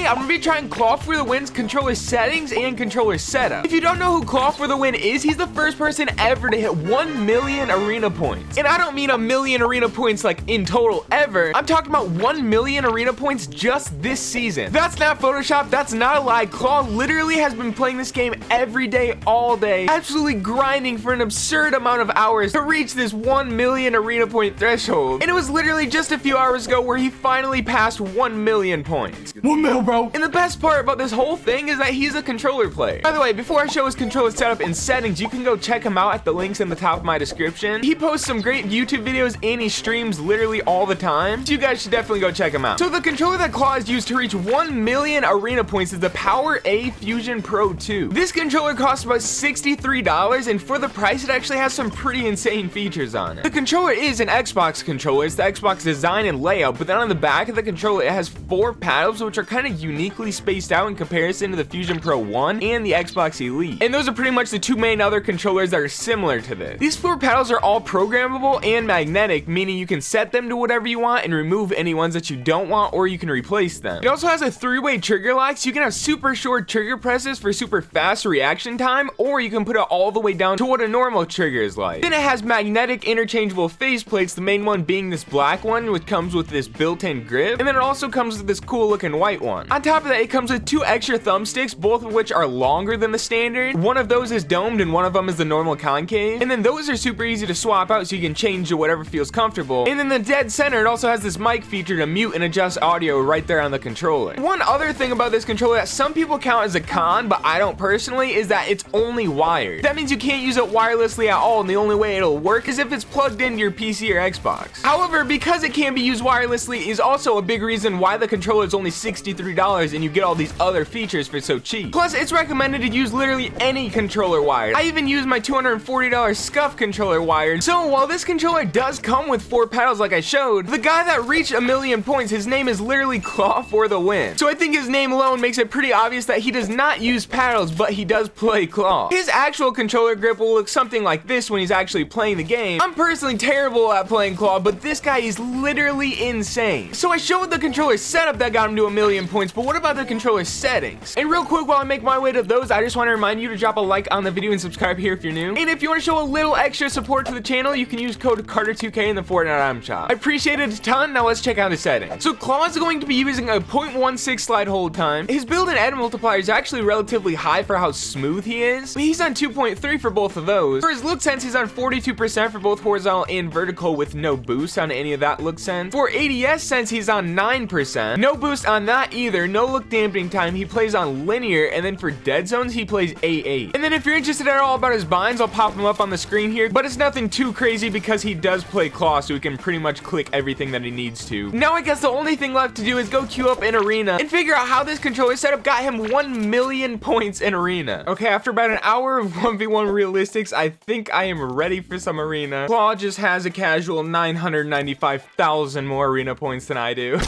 today I'm gonna be trying Claw for the Win's controller settings and controller setup. If you don't know who Claw for the Win is, he's the first person ever to hit 1 million arena points. And I don't mean a million arena points like in total ever. I'm talking about 1 million arena points just this season. That's not Photoshop, that's not a lie. Claw literally has been playing this game every day, all day, absolutely grinding for an absurd amount of hours to reach this 1 million arena point threshold. And it was literally just a few hours ago where he finally passed 1 million points. 1 mil, bro. And the best part about this whole thing is that he's a controller player. By the way, before I show his controller setup and settings, you can go check him out at the links in the top of my description. He posts some great YouTube videos and he streams literally all the time, so you guys should definitely go check him out. So the controller that Claw has used to reach 1 million arena points is the Power A Fusion Pro 2. This controller costs about $63, and for the price, it actually has some pretty insane features on it. The controller is an Xbox controller. It's the Xbox design and layout, but then on the back of the controller, it has 4 paddles, which are kind of uniquely spaced out in comparison to the Fusion Pro 1 and the Xbox Elite. And those are pretty much the 2 main other controllers that are similar to this. These 4 paddles are all programmable and magnetic, meaning you can set them to whatever you want and remove any ones that you don't want, or you can replace them. It also has a 3-way trigger lock, so you can have super short trigger presses for super fast reaction time, or you can put it all the way down to what a normal trigger is like. Then it has magnetic interchangeable faceplates, the main one being this black one, which comes with this built-in grip, and then it also comes with this cool looking white one. On top of that, it comes with 2 extra thumbsticks, both of which are longer than the standard. One of those is domed and one of them is the normal concave, and then those are super easy to swap out, so you can change to whatever feels comfortable. And in the dead center, it also has this mic feature to mute and adjust audio right there on the controller. One other thing about this controller that some people count as a con, but I don't personally, is that it's only wired. That means you can't use it wirelessly at all, and the only way it'll work is if it's plugged into your PC or Xbox. However, because it can be used wirelessly is also a big reason why the controller is only $63 and you get all these other features for so cheap. Plus, it's recommended to use literally any controller wired. I even use my $240 Scuff controller wired. So while this controller does come with 4 paddles like I showed, the guy that reached 1 million points, his name is literally Claw for the Win. So I think his name alone makes it pretty obvious that he does not use paddles, but he does play Claw. His actual controller grip will look something like this when he's actually playing the game. I'm personally terrible at playing Claw, but this guy is literally insane. So I showed the controller setup that got him to 1 million points, but what about the controller settings? And real quick, while I make my way to those, I just want to remind you to drop a like on the video and subscribe here if you're new. And if you want to show a little extra support to the channel, you can use code Carter2K in the Fortnite item shop. I appreciate it a ton. Now let's check out the settings. So Claw is going to be using a 0.16 slide hold time. His build and edit multiplier is actually relatively high for how smooth he is. He's on 2.3 for both of those. For his look sense, he's on 42% for both horizontal and vertical with no boost on any of that look sense. For ADS sense, he's on 9%. No boost on that either. No look dampening time. He plays on linear, and then for dead zones, he plays A8. And then if you're interested at all about his binds, I'll pop them up on the screen here, but it's nothing too crazy because he does play Claw, so he can pretty much click everything that he needs to. Now I guess the only thing left to do is go queue up in Arena and figure out how this controller setup got him 1 million points in Arena. Okay, after about an hour of 1v1 realistics, I think I am ready for some Arena. Claw just has a casual 995,000 more Arena points than I do.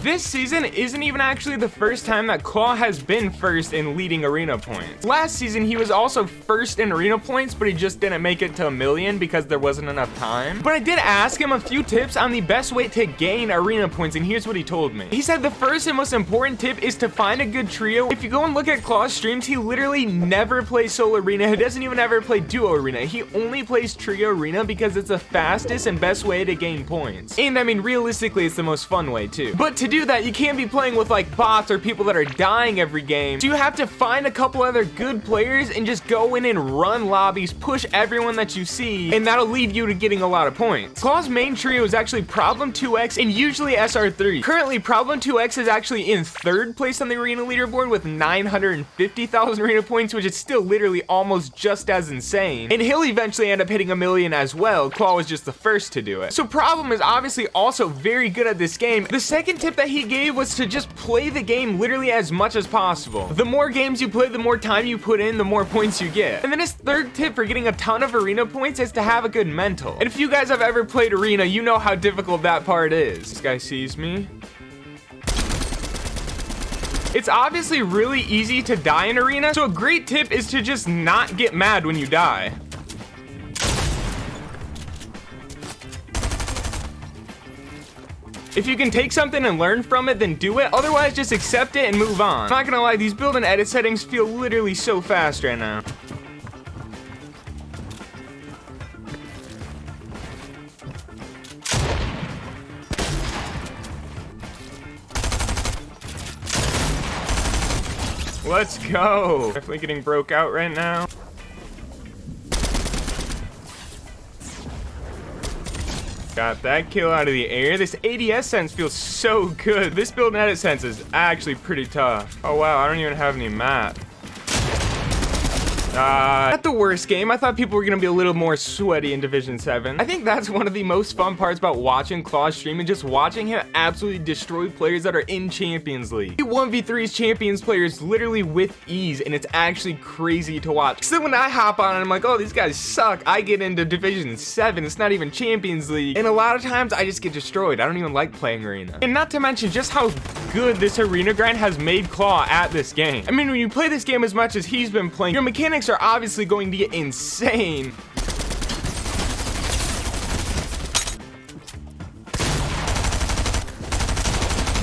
This season isn't even actually the first time that Claw has been first in leading arena points. Last season, he was also first in arena points, but he just didn't make it to 1 million because there wasn't enough time. But I did ask him a few tips on the best way to gain arena points, and here's what he told me. He said the first and most important tip is to find a good trio. If you go and look at Claw's streams, he literally never plays solo arena. He doesn't even ever play duo arena. He only plays trio arena because it's the fastest and best way to gain points. And I mean, realistically, it's the most fun way too. But to do that, you can't be playing with like bots or people that are dying every game. So you have to find a couple other good players and just go in and run lobbies, push everyone that you see, and that'll lead you to getting a lot of points. Claw's main trio is actually Problem 2X and usually SR3. Currently, Problem 2X is actually in 3rd place on the arena leaderboard with 950,000 arena points, which is still literally almost just as insane. And he'll eventually end up hitting 1 million as well. Claw was just the first to do it. So Problem is obviously also very good at this game. The second tip that he gave was to just play the game literally as much as possible. The more games you play, the more time you put in, the more points you get. And then his third tip for getting a ton of arena points is to have a good mental. And if you guys have ever played arena, you know how difficult that part is. This guy sees me. It's obviously really easy to die in arena, so a great tip is to just not get mad when you die. If you can take something and learn from it, then do it. Otherwise, just accept it and move on. I'm not gonna lie, these build and edit settings feel literally so fast right now. Let's go. Definitely getting broke out right now. Got that kill out of the air. This ADS sense feels so good. This build and edit sense is actually pretty tough. Oh wow, I don't even have any map. Not the worst game. I thought people were gonna be a little more sweaty in Division 7. I think that's one of the most fun parts about watching Claw stream and just watching him absolutely destroy players that are in Champions League. He 1v3s Champions players literally with ease, and it's actually crazy to watch. So when I hop on and I'm like, oh, these guys suck, I get into Division 7, it's not even Champions League, and a lot of times I just get destroyed. I don't even like playing Arena. And not to mention just how good this Arena grind has made Claw at this game. I mean, when you play this game as much as he's been playing, your mechanics are obviously going to get insane.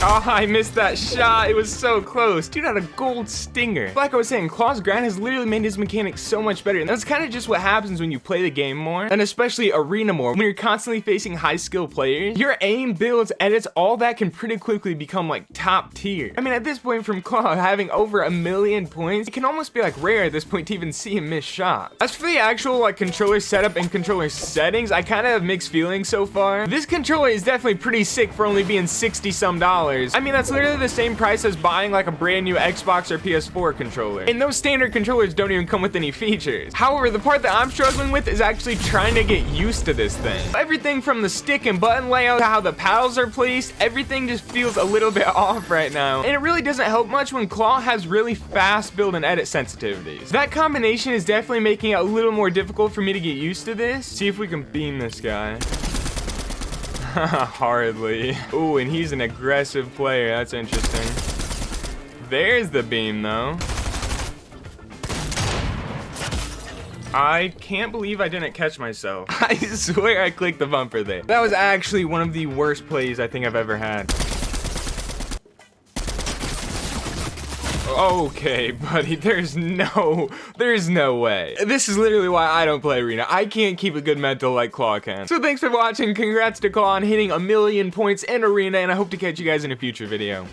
Oh, I missed that shot. It was so close. Dude had a gold stinger. Like I was saying, Claw's grind has literally made his mechanics so much better. And that's kind of just what happens when you play the game more, and especially Arena more. When you're constantly facing high skill players, your aim, builds, edits, all that can pretty quickly become like top tier. I mean, at this point from Claw having over 1 million points, it can almost be like rare at this point to even see him miss shots. As for the actual like controller setup and controller settings, I kind of have mixed feelings so far. This controller is definitely pretty sick for only being $60 some. I mean, that's literally the same price as buying like a brand new Xbox or PS4 controller. And those standard controllers don't even come with any features. However, the part that I'm struggling with is actually trying to get used to this thing. Everything from the stick and button layout to how the paddles are placed, everything just feels a little bit off right now. And it really doesn't help much when Claw has really fast build and edit sensitivities. That combination is definitely making it a little more difficult for me to get used to this. See if we can beam this guy. Hardly. Ooh, and he's an aggressive player. That's interesting. There's the beam, though. I can't believe I didn't catch myself. I swear I clicked the bumper there. That was actually one of the worst plays I think I've ever had. Okay, buddy, there's no way. This is literally why I don't play Arena. I can't keep a good mental like Claw can. So thanks for watching. Congrats to Claw on hitting 1 million points in Arena, and I hope to catch you guys in a future video.